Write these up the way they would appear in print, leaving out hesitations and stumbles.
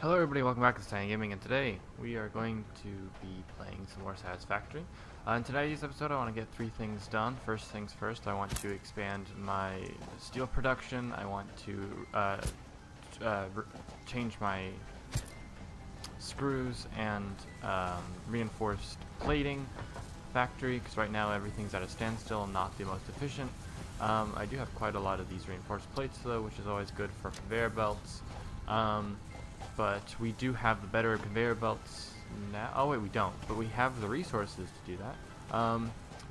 Hello everybody, welcome back to TitanofGaming, and today we are going to be playing some more Satisfactory. In today's episode I want to get three things done. First things first, I want to expand my steel production. I want to change my screws and reinforced plating factory, because right now everything's at a standstill and not the most efficient. I do have quite a lot of these reinforced plates though, which is always good for conveyor belts. But we do have the better conveyor belts now. Oh wait, we don't. But we have the resources to do that.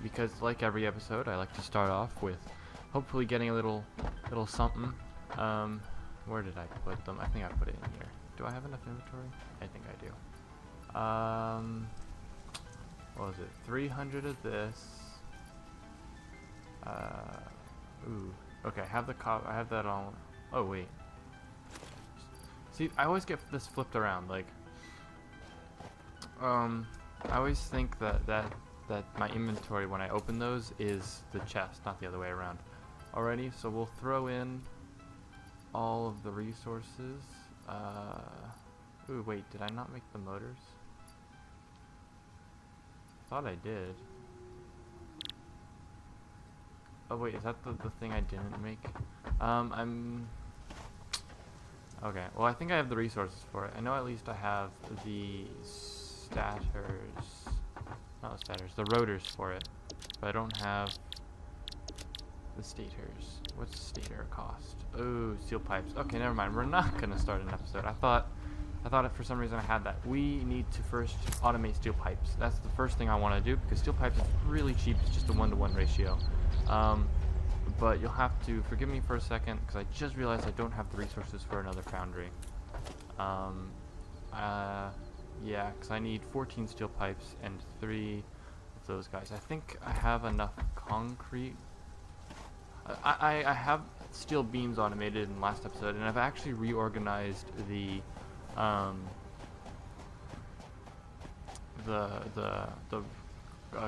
Because like every episode, I like to start off with hopefully getting a little something. Where did I put them? I think I put it in here. Do I have enough inventory? I think I do. What was it? 300 of this. Ooh. Okay, I have I have that on. Oh wait. See, I always get this flipped around. Like, I always think that my inventory when I open those is the chest, not the other way around. Alrighty, so we'll throw in all of the resources. Ooh, wait, did I not make the motors? Thought I did. Oh wait, is that the thing I didn't make? Okay, well I think I have the resources for it. I know at least I have the the rotors for it. But I don't have the stators. What's stator cost? Oh, steel pipes. Okay, never mind. We're not gonna start an episode. I thought it for some reason I had that. We need to first automate steel pipes. That's the first thing I want to do, because steel pipes is really cheap. It's just a 1-to-1 ratio. But you'll have to forgive me for a second, because I just realized I don't have the resources for another foundry. Yeah, because I need 14 steel pipes and 3 of those guys. I think I have enough concrete. I have steel beams automated in the last episode, and I've actually reorganized the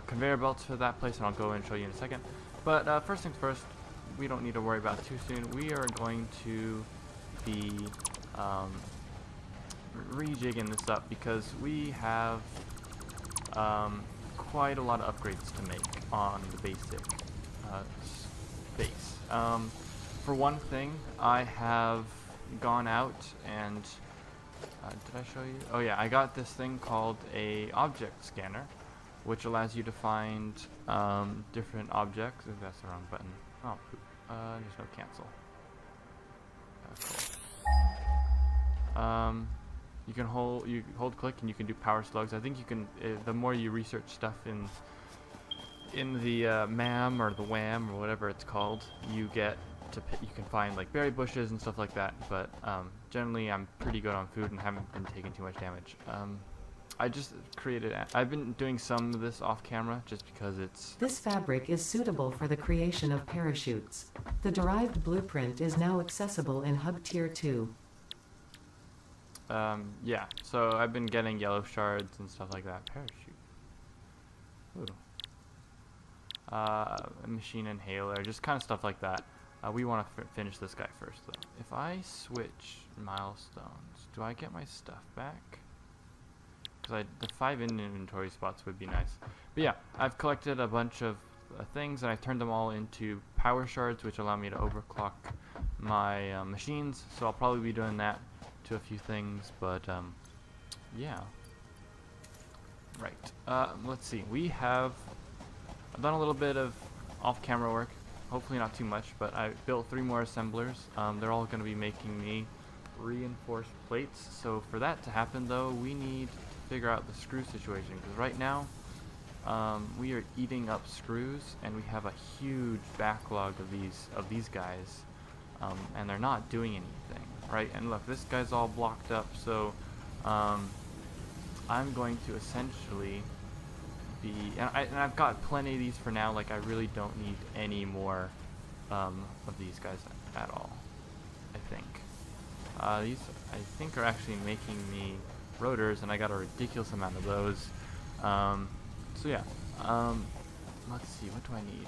conveyor belts for that place, and I'll go and show you in a second. But first things first, we don't need to worry about it too soon. We are going to be rejigging this up, because we have quite a lot of upgrades to make on the basic base. For one thing, I have gone out and did I show you? Oh yeah, I got this thing called a object scanner, which allows you to find different objects. If that's the wrong button. Oh, there's no cancel. Cool. You can hold click and you can do power slugs. I think you can. The more you research stuff in the MAM or the WAM or whatever it's called, you get to you can find like berry bushes and stuff like that. But generally, I'm pretty good on food and haven't been taking too much damage. I just created. I've been doing some of this off camera just because it's. This fabric is suitable for the creation of parachutes. The derived blueprint is now accessible in Hub Tier 2. Yeah, so I've been getting yellow shards and stuff like that. Parachute. Ooh. A machine inhaler, just kind of stuff like that. We want to finish this guy first, though. If I switch milestones, do I get my stuff back? Because the 5 inventory spots would be nice. But yeah, I've collected a bunch of things, and I turned them all into power shards, which allow me to overclock my machines. So I'll probably be doing that to a few things, but yeah. Right. Let's see. I've done a little bit of off-camera work. Hopefully not too much, but I built 3 more assemblers. They're all going to be making me reinforced plates. So for that to happen, though, we need to figure out the screw situation, because right now we are eating up screws, and we have a huge backlog of these guys, and they're not doing anything, right? And look, this guy's all blocked up, so I'm going to essentially be, and I've got plenty of these for now. Like, I really don't need any more of these guys at all. I think these I think are actually making me rotors, and I got a ridiculous amount of those. So yeah, let's see, what do I need?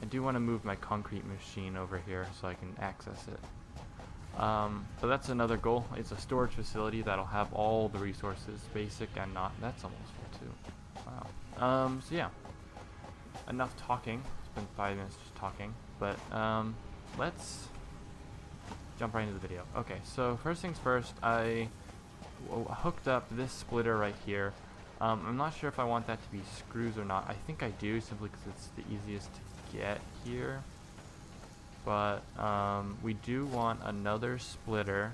I do want to move my concrete machine over here so I can access it. But that's another goal. It's a storage facility that'll have all the resources, basic and not. That's almost full too. Wow. So yeah, enough talking. It's been 5 minutes just talking, but let's jump right into the video. Okay, so first things first, I hooked up this splitter right here. I'm not sure if I want that to be screws or not. I think I do, simply because it's the easiest to get here. But we do want another splitter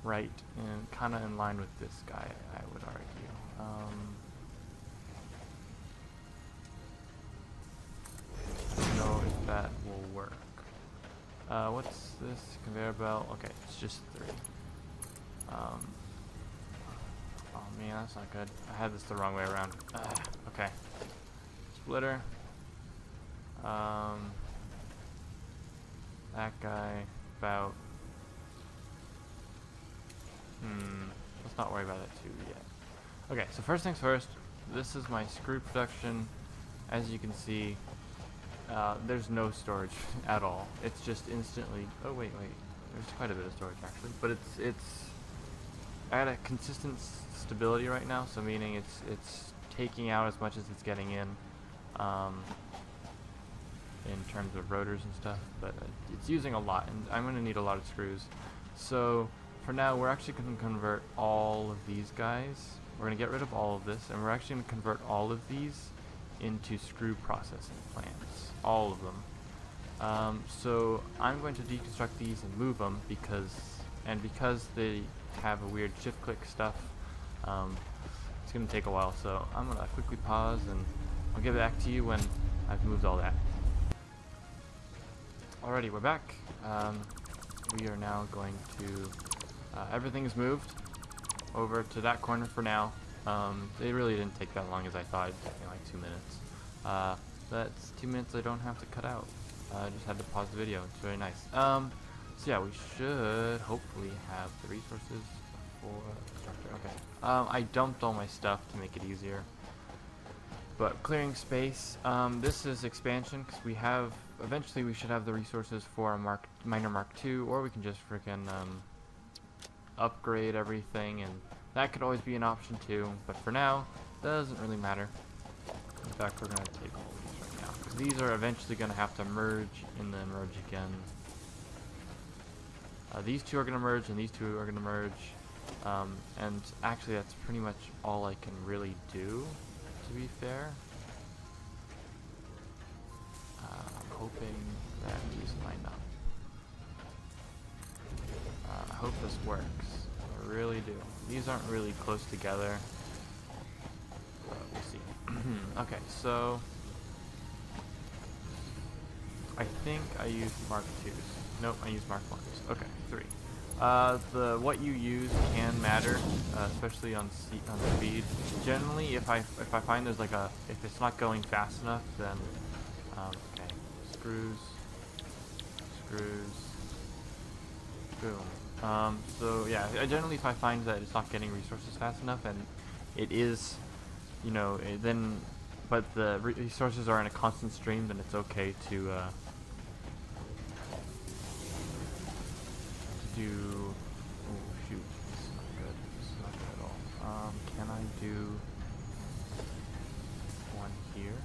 right and kind of in line with this guy, I would argue. I don't know if that will work. What's this? Conveyor belt? Okay, it's just 3. Oh man, that's not good. I had this the wrong way around. Okay. Splitter. That guy, about, let's not worry about that too yet. Okay, so first things first, this is my screw production. As you can see, there's no storage at all. It's just instantly, oh wait, there's quite a bit of storage actually, but it's at a consistent stability right now, so meaning it's taking out as much as it's getting in terms of rotors and stuff, but it's using a lot, and I'm going to need a lot of screws. So for now, we're actually going to convert all of these guys. We're going to get rid of all of this, and we're actually going to convert all of these into screw processing plants, all of them. So I'm going to deconstruct these and move them because they have a weird shift click stuff. It's going to take a while, so I'm going to quickly pause and I'll get back to you when I've moved all that. Alrighty, we're back. We are now going to, everything's moved over to that corner for now. It really didn't take that long as I thought. It took me like 2 minutes. That's 2 minutes I don't have to cut out. I just had to pause the video. It's very nice. So yeah, we should hopefully have the resources for constructor. Okay. I dumped all my stuff to make it easier. But clearing space, this is expansion because eventually we should have the resources for a Miner Mark II, or we can just freaking upgrade everything, and that could always be an option too, but for now, doesn't really matter. In fact, we're going to take all of these right now, because these are eventually going to have to merge and then merge again. These two are going to merge, and these two are going to merge, and actually that's pretty much all I can really do, to be fair. I'm hoping that these line up. I hope this works. I really do. These aren't really close together, but we'll see. Okay, so I think I used Mark IIs. Nope, I used Mark 1s. Okay, 3. What you use can matter, especially on speed. Generally, if I find there's if it's not going fast enough, then okay, screws, boom. So yeah, generally if I find that it's not getting resources fast enough, and it is, but the resources are in a constant stream, then it's okay to do. Oh shoot, this is not good. This is not good at all. Can I do one here?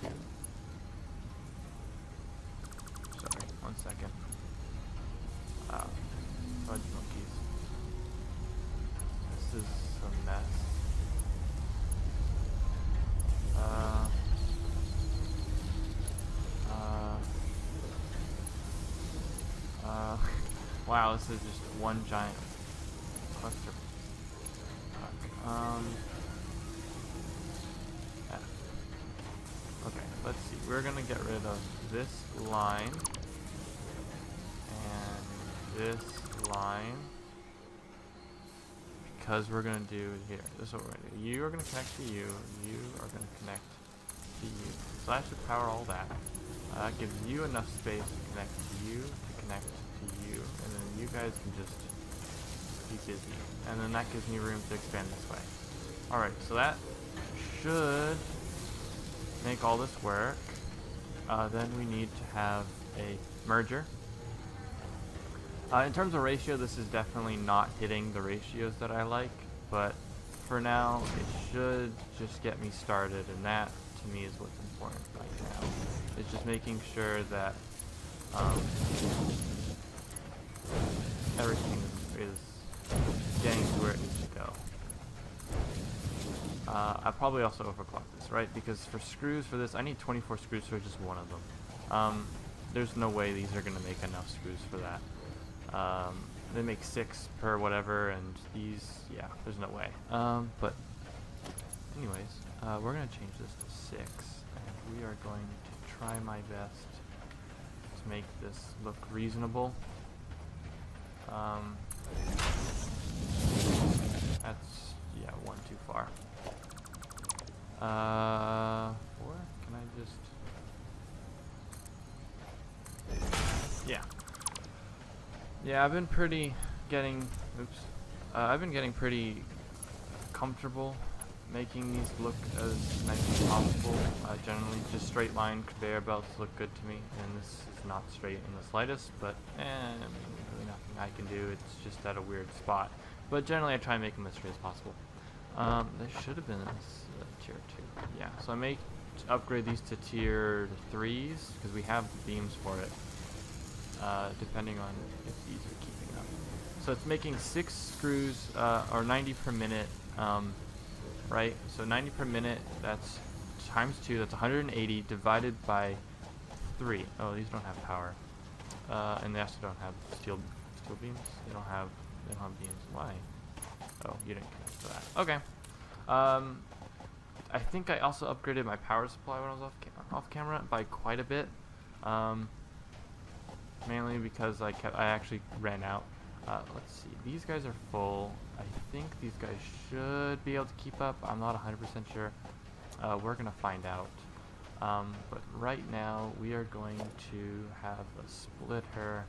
2. Sorry, 1 second. Fudge monkeys. This is a mess. Wow, this is just one giant cluster. F. Okay, let's see. We're gonna get rid of this line and this line because we're gonna do here. This is what we're gonna do. You are gonna connect to you. You are gonna connect to you. So that should power all that. That gives you enough space to connect to you, to connect to you, and then you guys can just be busy. And then that gives me room to expand this way. Alright, so that should make all this work. Then we need to have a merger. In terms of ratio, this is definitely not hitting the ratios that I like, but for now, it should just get me started, and that, to me, is what's important right now. It's just making sure that everything is getting to where it needs to go. I probably also overclocked this, right? Because for screws for this, I need 24 screws for just one of them. There's no way these are going to make enough screws for that. They make 6 per whatever, and these, yeah, there's no way. But anyways, we're going to change this to 6, and we are going to try my best to make this look reasonable. That's, yeah, 1 too far. 4? Can I just... Yeah. Yeah, I've been getting pretty comfortable making these look as nice as possible. Generally, just straight line conveyor belts look good to me, and this is not straight in the slightest, but I mean, really nothing I can do. It's just at a weird spot. But generally, I try and make them as straight as possible. They should have been in this tier 2. Yeah, so I may upgrade these to tier 3s, because we have the beams for it, depending on if these are keeping up. So it's making 6 screws, or 90 per minute, right? So 90 per minute, that's times 2, that's 180 divided by 3. Oh, these don't have power. And they also don't have steel beams. They don't have beams. Why? Oh, you didn't connect to that. Okay. I think I also upgraded my power supply when I was off camera by quite a bit. Mainly because I actually ran out. Let's see. These guys are full. I think these guys should be able to keep up. I'm not 100% sure. We're gonna find out. But right now we are going to have a splitter.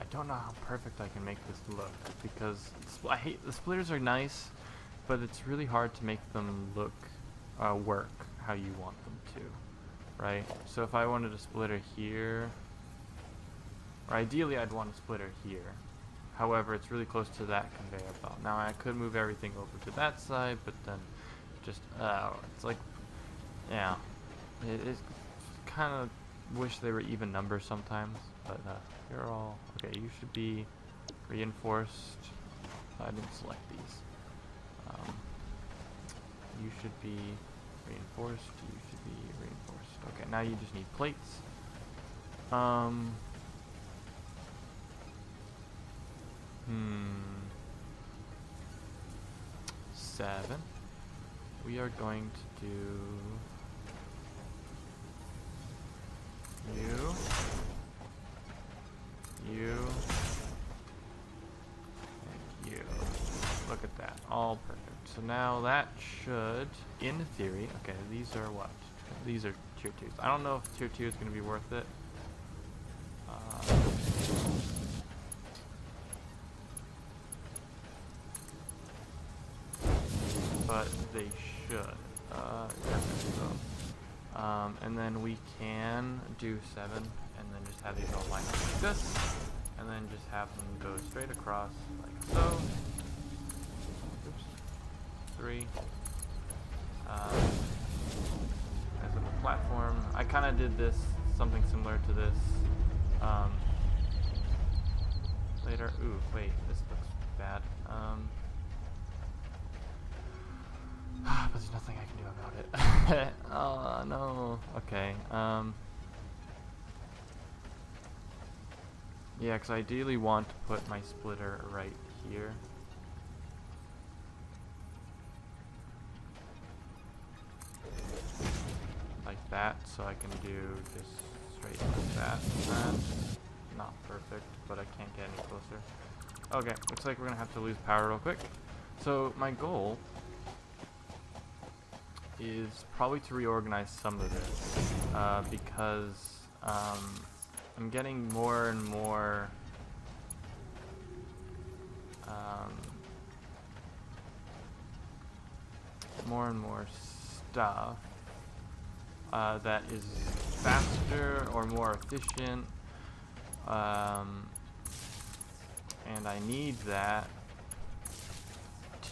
I don't know how perfect I can make this look, because the splitters are nice, but it's really hard to make them look work how you want them to, right? So if I wanted a splitter here, or ideally I'd want a splitter here. However, it's really close to that conveyor belt. Now I could move everything over to that side, but then just it's like, yeah, it's kind of wish they were even numbers sometimes. But you're all okay. You should be reinforced. I didn't select these. You should be reinforced. You should be reinforced. Okay, now you just need plates. 7. We are going to do you. And you. Look at that. All perfect. So now that should, in theory, okay, these are what? These are tier 2s. I don't know if tier 2 is going to be worth it. But they should. And then we can do 7, and then just have these all line up like this, and then just have them go straight across like so. Oops. 3. As a platform, I kind of did this, something similar to this later. Ooh, wait, this looks bad. But there's nothing I can do about it. Oh no. Okay. Yeah, because I ideally want to put my splitter right here. Like that, so I can do just straight like that. That's not perfect, but I can't get any closer. Okay, looks like we're gonna have to lose power real quick. So my goal is probably to reorganize some of this, because I'm getting more and more more and more stuff that is faster or more efficient, and I need that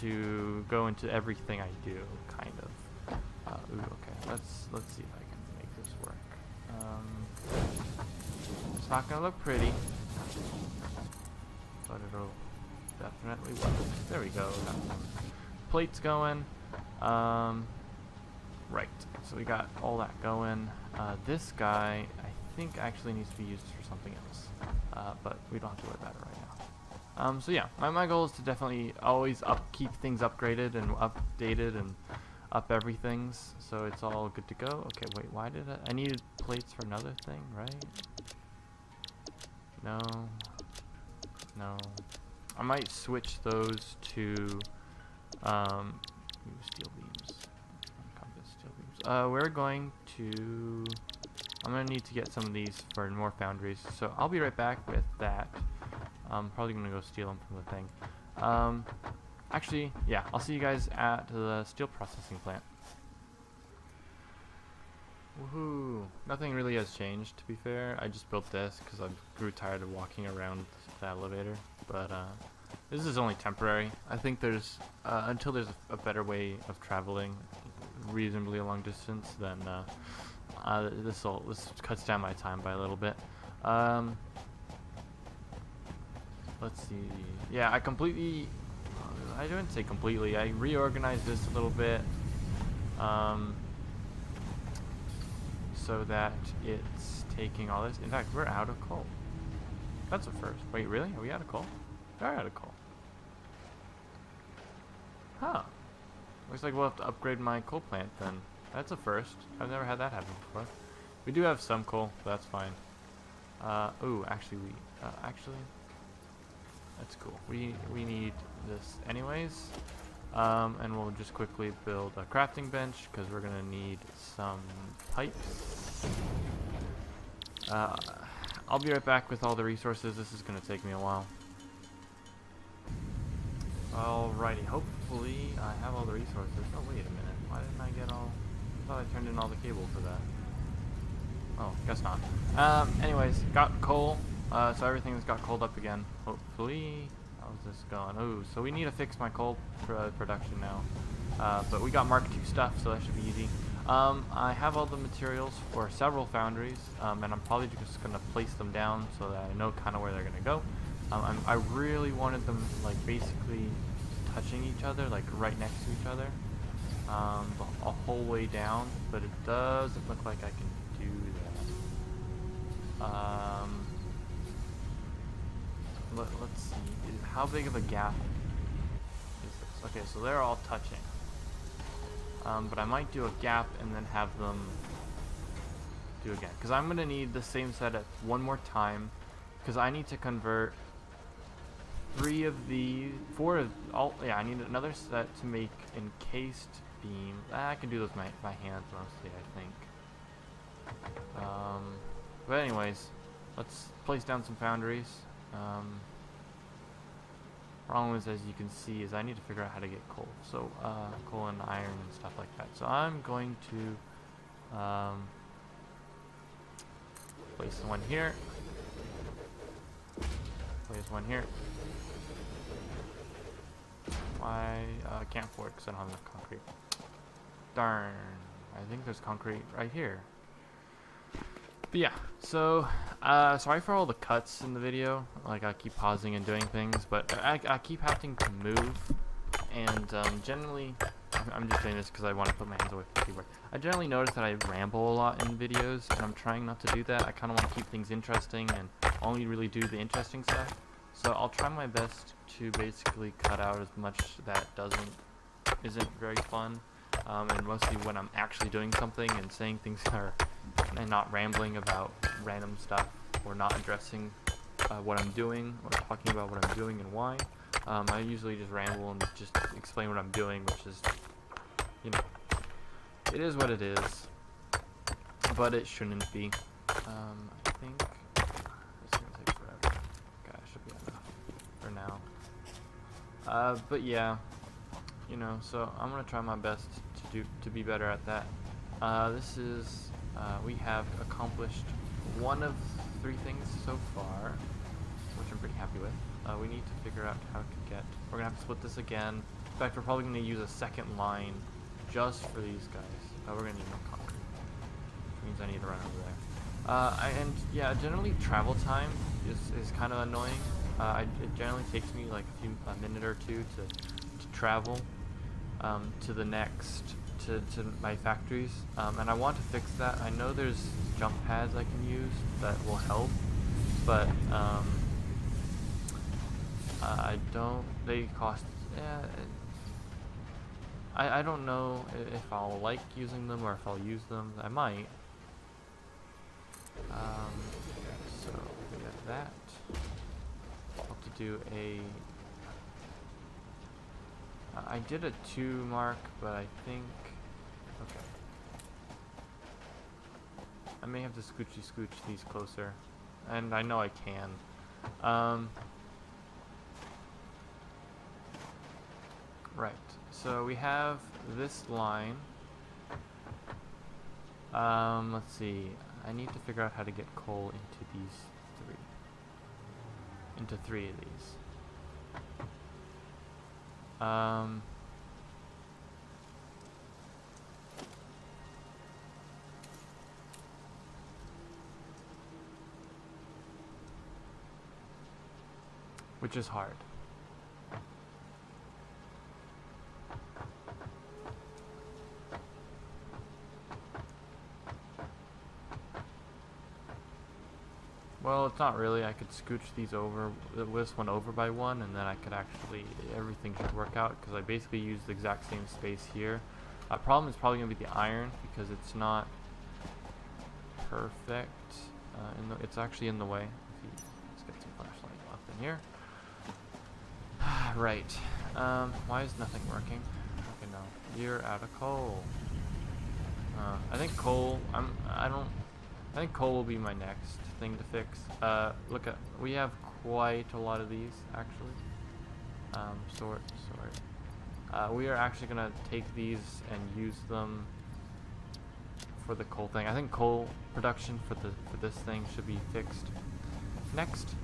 to go into everything I do, kind of. Ooh, okay, let's see if I can make this work. It's not gonna look pretty, but it'll definitely work. There we go. Got some plates going. Right. So we got all that going. This guy, I think, actually needs to be used for something else, but we don't have to worry about it right now. So yeah, my goal is to definitely always keep things upgraded and updated and up everything's, so it's all good to go. Okay, wait, why did I needed plates for another thing, right? No. I might switch those to steel beams. Steel beams. We're going to. I'm gonna need to get some of these for more foundries, so I'll be right back with that. I'm probably gonna go steal them from the thing. Actually, yeah, I'll see you guys at the steel processing plant. Woohoo! Nothing really has changed, to be fair. I just built this because I grew tired of walking around the elevator. But this is only temporary. I think there's until there's a better way of traveling reasonably a long distance, then this cuts down my time by a little bit. Let's see. Yeah, I didn't say completely. I reorganized this a little bit. So that it's taking all this. In fact, we're out of coal. That's a first. Wait, really? Are we out of coal? We are out of coal. Huh. Looks like we'll have to upgrade my coal plant then. That's a first. I've never had that happen before. We do have some coal, but that's fine. Ooh, actually that's cool. We need this anyways. And we'll just quickly build a crafting bench because we're gonna need some pipes. I'll be right back with all the resources. This is gonna take me a while. Alrighty, hopefully I have all the resources. Oh, wait a minute. Why didn't I get all... I thought I turned in all the cable for that. Oh, guess not. Anyways, got coal. So everything's got coaled up again. Hopefully... How's this going? Oh, so we need to fix my coal production now. But we got Mark II stuff, so that should be easy. I have all the materials for several foundries, and I'm probably just going to place them down so that I know kind of where they're going to go. I really wanted them, like, basically touching each other, like, right next to each other, a whole way down, but it doesn't look like I can do that. Let's see. How big of a gap is this? Okay, so they're all touching. But I might do a gap and then have them do again. Because I'm going to need the same setup one more time. Because I need to convert 4 of all. Yeah, I need another set to make encased beam. I can do those with my hands mostly, I think. But anyways, let's place down some foundries. Problem is, as you can see, is I need to figure out how to get coal. So coal and iron and stuff like that. So I'm going to place one here. Place one here. I can't afford because I don't have enough concrete. Darn. I think there's concrete right here. But yeah, so sorry for all the cuts in the video. Like, I keep pausing and doing things, but I keep having to move, and generally, I'm just doing this because I want to put my hands away from the keyboard. I generally notice that I ramble a lot in videos, and I'm trying not to do that. I kind of want to keep things interesting and only really do the interesting stuff. So I'll try my best to basically cut out as much that isn't very fun, and mostly when I'm actually doing something and saying things and not rambling about random stuff or not addressing what I'm doing or talking about what I'm doing and why. I usually just ramble and just explain what I'm doing, which is, you know, it is what it is, but it shouldn't be. I think this is gonna take forever. Okay, I should be enough for now. But yeah, you know, so I'm gonna try my best to be better at that. This is we have accomplished one of 3 things so far, which I'm pretty happy with. We need to figure out how to get. We're gonna have to split this again. In fact, we're probably gonna use a second line just for these guys. We're gonna need more concrete, which means I need to run over there. And yeah, generally travel time is kind of annoying. It generally takes me like a minute or two to travel to the next to my factories, and I want to fix that. I know there's jump pads I can use that will help, but I don't. They cost. I don't know if I'll like using them or if I'll use them. I might. So we have that. I'll have to do a. I did a 2 mark, but I think. Okay. I may have to scooch these closer, and I know I can. Right. So we have this line. Let's see. I need to figure out how to get coal into these 3. Into 3 of these. Which is hard. Well, it's not really. I could scooch these over, this one over by 1, and then I could actually, everything should work out, because I basically use the exact same space here. Problem is probably going to be the iron, because it's not perfect. It's actually in the way. Let's get some flashlight up in here. Right. Why is nothing working? Okay, no. You're out of coal. I think coal, I think coal will be my next thing to fix. Look at, we have quite a lot of these actually. Sort. We are actually gonna take these and use them for the coal thing. I think coal production for this thing should be fixed next.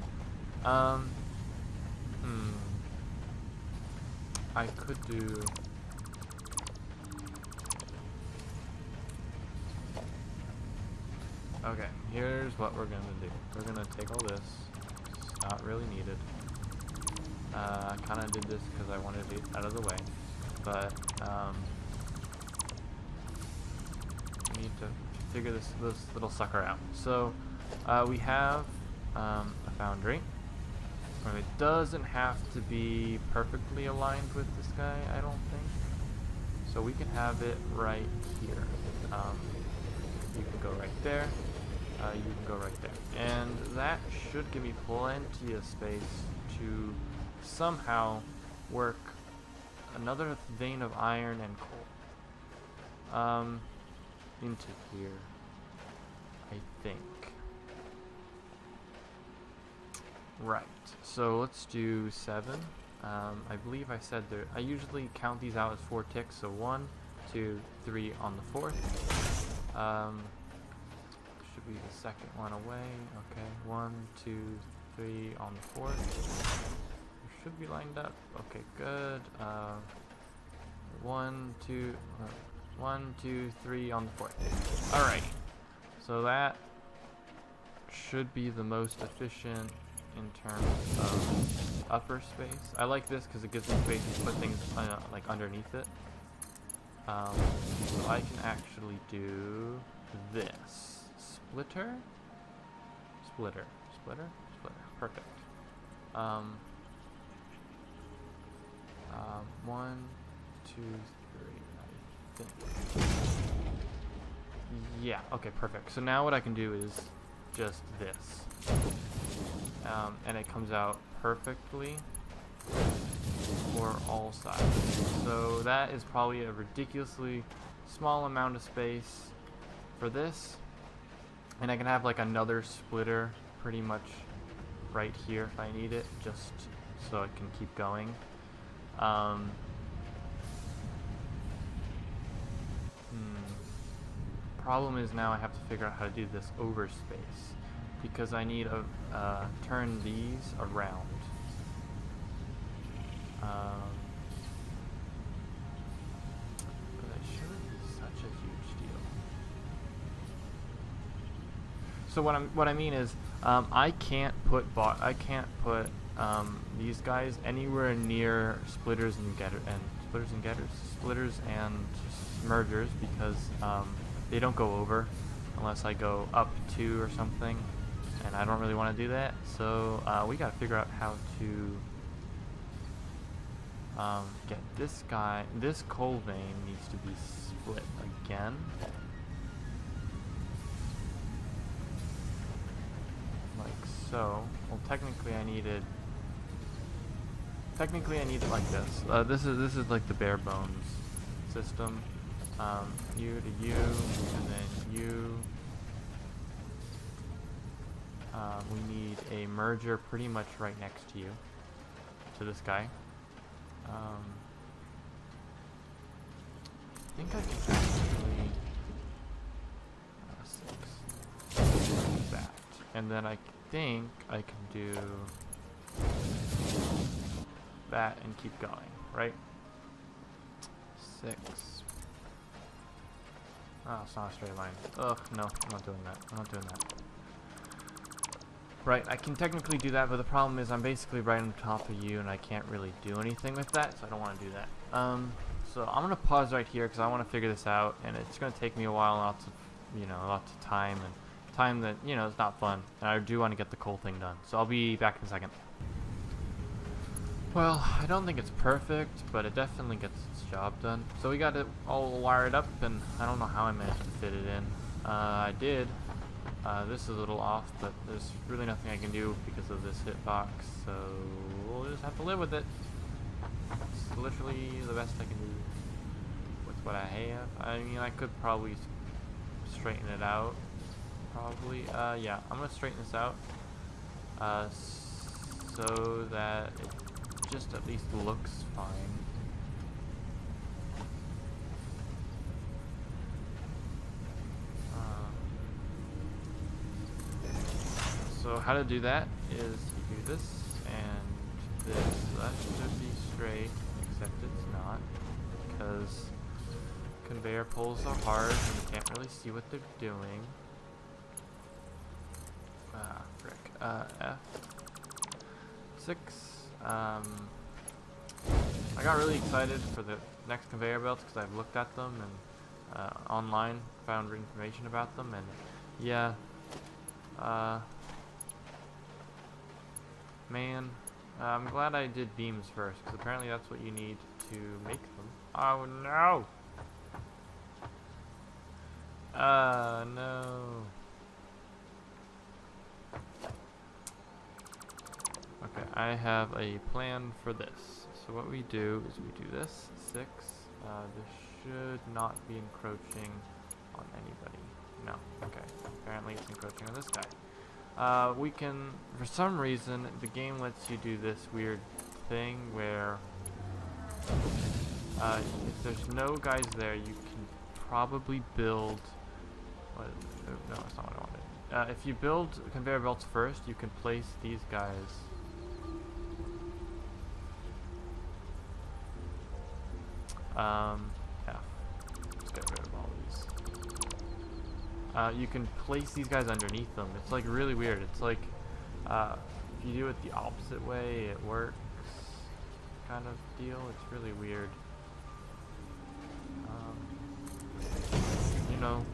I could do. Okay, here's what we're gonna do. We're gonna take all this. It's not really needed. I kind of did this because I wanted it out of the way, but we need to figure this little sucker out. So we have a foundry. It doesn't have to be perfectly aligned with this guy, I don't think. So we can have it right here. You can go right there. You can go right there. And that should give me plenty of space to somehow work another vein of iron and coal into here, I think. Right, so let's do 7. I believe I said there. I usually count these out as 4 ticks, so 1, 2, 3 on the 4th. Should be the second one away. Okay, 1, 2, 3 on the 4th. Should be lined up. Okay, good. 1, 2, 3 on the 4th. Alright, so that should be the most efficient in terms of upper space. I like this because it gives me space to put things like underneath it. So I can actually do this. Splitter? Splitter. Perfect. 1, 2, 3, I think. Yeah, okay, perfect. So now what I can do is just this. And it comes out perfectly for all sides. So that is probably a ridiculously small amount of space for this. And I can have like another splitter pretty much right here if I need it, just so it can keep going. problem is now I have to figure out how to do this over space, because I need to turn these around. But that shouldn't be such a huge deal. So what I mean is, I can't put these guys anywhere near splitters and mergers, because they don't go over unless I go up 2 or something, and I don't really want to do that. So we got to figure out how to get this guy. This coal vein needs to be split again. Like so. Well, technically I need it like this. This is like the bare bones system. You to you, and then you. We need a merger pretty much right next to you, to this guy. I think I can actually 6 that, and then I think I can do that and keep going, right? 6. Oh, it's not a straight line. Ugh, no, I'm not doing that. I'm not doing that. Right, I can technically do that, but the problem is I'm basically right on top of you, and I can't really do anything with that, so I don't want to do that. So I'm gonna pause right here because I want to figure this out, and it's gonna take me a while, lots of time, and time that is not fun, and I do want to get the coal thing done. So I'll be back in a second. Well, I don't think it's perfect, but it definitely gets its job done. So we got it all wired up, and I don't know how I managed to fit it in. I did. This is a little off, but there's really nothing I can do because of this hitbox, so we'll just have to live with it. It's literally the best I can do with what I have. I mean, I could probably straighten it out. Probably. Yeah, I'm gonna straighten this out so that it just at least looks fine. So how to do that is you do this and this. That should be straight, except it's not, because conveyor pulls are hard and you can't really see what they're doing. Frick. F6. I got really excited for the next conveyor belts because I've looked at them and online, found information about them, and yeah, man, I'm glad I did beams first, because apparently that's what you need to make them. Oh no! No. Okay, I have a plan for this. So what we do is we do this, 6. This should not be encroaching on anybody. No, okay. Apparently it's encroaching on this guy. We can, for some reason, the game lets you do this weird thing where if there's no guys there, you can probably build. No, that's not what I wanted. If you build conveyor belts first, you can place these guys. Yeah. Let's get rid of all these. You can place these guys underneath them. It's like really weird. It's like if you do it the opposite way, it works, kind of deal. It's really weird.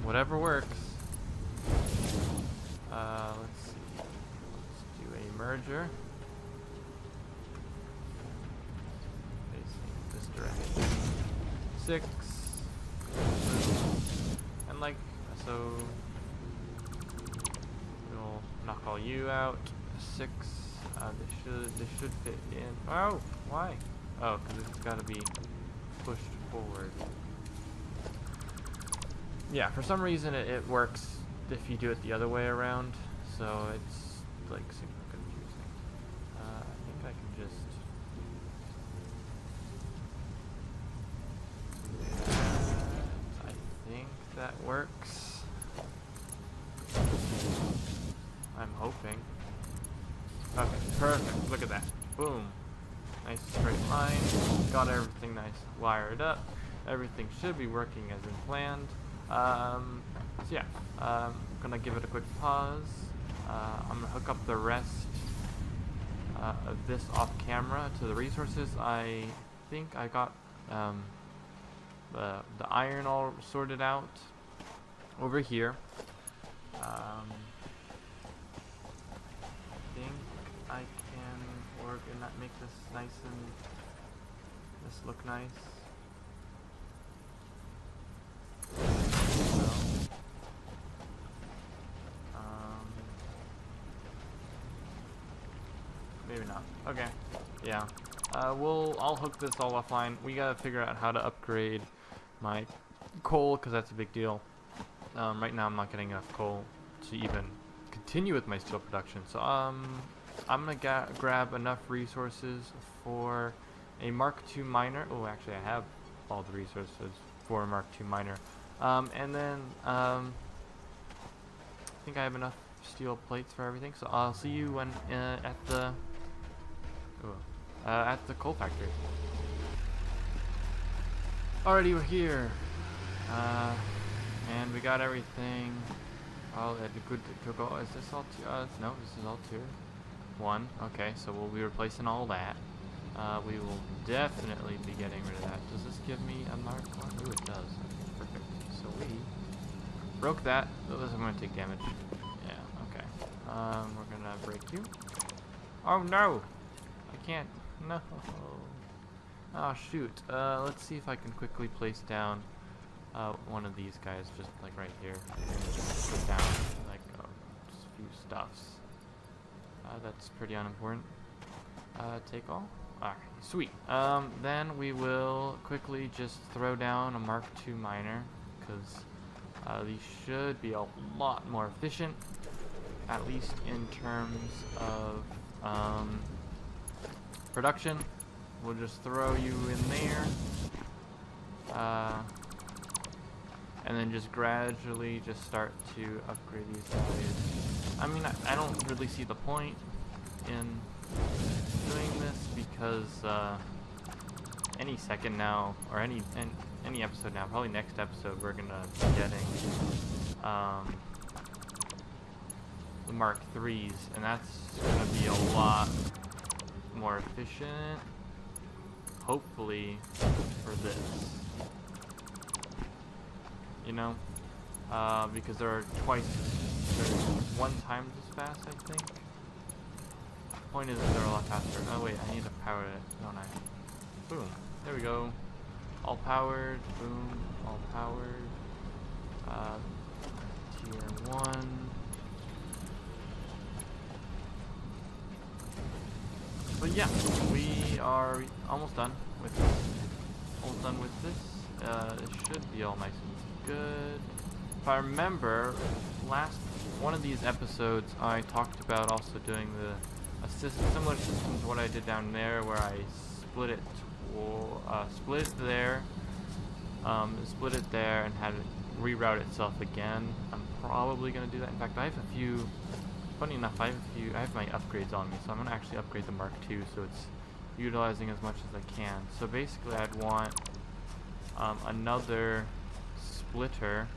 Whatever works. Let's see. Let's do a merger. Facing this direction. 6. And like so, we'll knock all you out. 6. This should fit in. Oh, why? Oh, because it's got to be pushed forward. Yeah, for some reason it works if you do it the other way around, so it's like super confusing. I think I can just. I think that works. hoping. Okay, perfect. Look at that. Boom. Nice straight line. Got everything nice wired up. Everything should be working as in planned. So yeah, I'm gonna give it a quick pause. I'm gonna hook up the rest of this off camera to the resources. I think I got the iron all sorted out over here. I think I can work and not make this nice and this look nice. So, maybe not. Okay. Yeah. I'll hook this all offline. We gotta figure out how to upgrade my coal, because that's a big deal. Right now I'm not getting enough coal to even continue with my steel production. So I'm gonna grab enough resources for a Mark II miner. Oh, actually I have all the resources for a Mark II miner. And then I think I have enough steel plates for everything. So I'll see you when at the coal factory. Alrighty, we're here. And we got everything all good to go. Is this all no, this is all tier 1. Okay, so we'll be replacing all that. We will definitely be getting rid of that. Does this give me a Mark 1? Ooh, it does. Okay, perfect. So we broke that. I'm going to take damage. Yeah, okay. We're going to break you. Oh no! I can't. No. Oh shoot. Let's see if I can quickly place down one of these guys, just like right here. Just put down like just a few stuffs. That's pretty unimportant. Take all. Alright, sweet. Then we will quickly just throw down a Mark II miner, because these should be a lot more efficient, at least in terms of production. We'll just throw you in there, and then just gradually just start to upgrade these guys. I mean, I don't really see the point in doing this, because any second now, or any episode now, probably next episode, we're gonna be getting the Mark IIIs, and that's gonna be a lot more efficient, hopefully, for this, you know, because they're 1 time as fast, I think. Point is that they're a lot faster. Oh wait, I need to power it, don't I? Boom, there we go. All powered, boom, all powered. Tier 1. But yeah, we are almost done with this. It should be all nice and good. If I remember, one of these episodes, I talked about also doing similar system to what I did down there, where I split it there, and had it reroute itself again. I'm probably gonna do that. In fact, I have a few. Funny enough, I have my upgrades on me, so I'm gonna actually upgrade the Mark II, so it's utilizing as much as I can. So basically, I'd want another splitter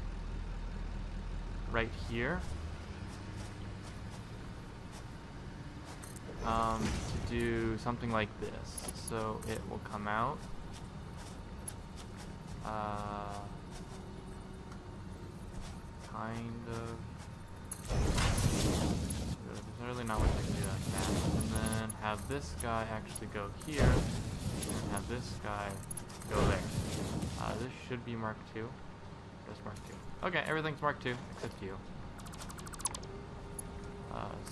right here. To do something like this. So it will come out. Kind of. There's really not much I can do that fast. And then have this guy actually go here, and have this guy go there. This should be Mark II. Just Mark II. Okay, everything's Mark II except you.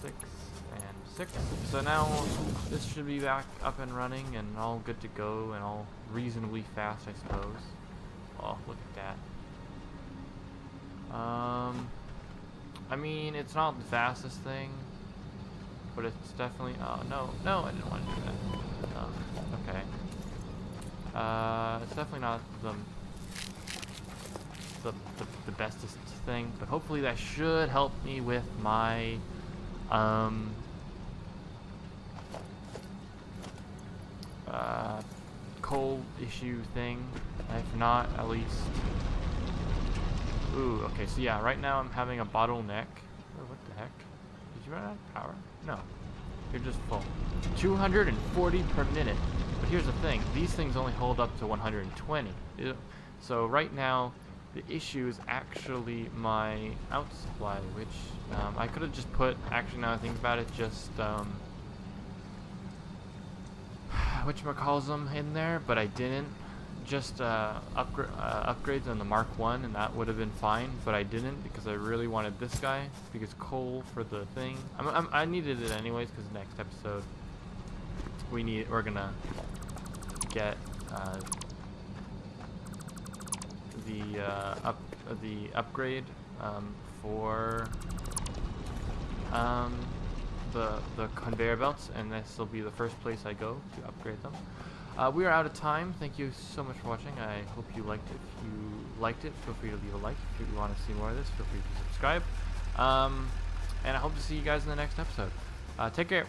6 and 6. So now this should be back up and running and all good to go and all reasonably fast, I suppose. Oh, look at that. I mean, it's not the fastest thing, but it's definitely. Oh no, I didn't want to do that. Okay. It's definitely not the bestest thing, but hopefully that should help me with my Coal issue thing. If not, at least. Ooh, okay, so yeah, right now I'm having a bottleneck. Oh, what the heck? Did you run out of power? No. You're just full. 240 per minute. But here's the thing, these things only hold up to 120. So right now, the issue is actually my out supply, which I could have just put, actually now I think about it, just whatchamacalls'em in there, but I didn't. Just upgrades on the Mark 1, and that would have been fine, but I didn't because I really wanted this guy, because coal for the thing. I needed it anyways, because next episode we're gonna get the upgrade for the conveyor belts, and this will be the first place I go to upgrade them. We are out of time. Thank you so much for watching. I hope you liked it. If you liked it, feel free to leave a like. If you want to see more of this, feel free to subscribe. And I hope to see you guys in the next episode. Take care.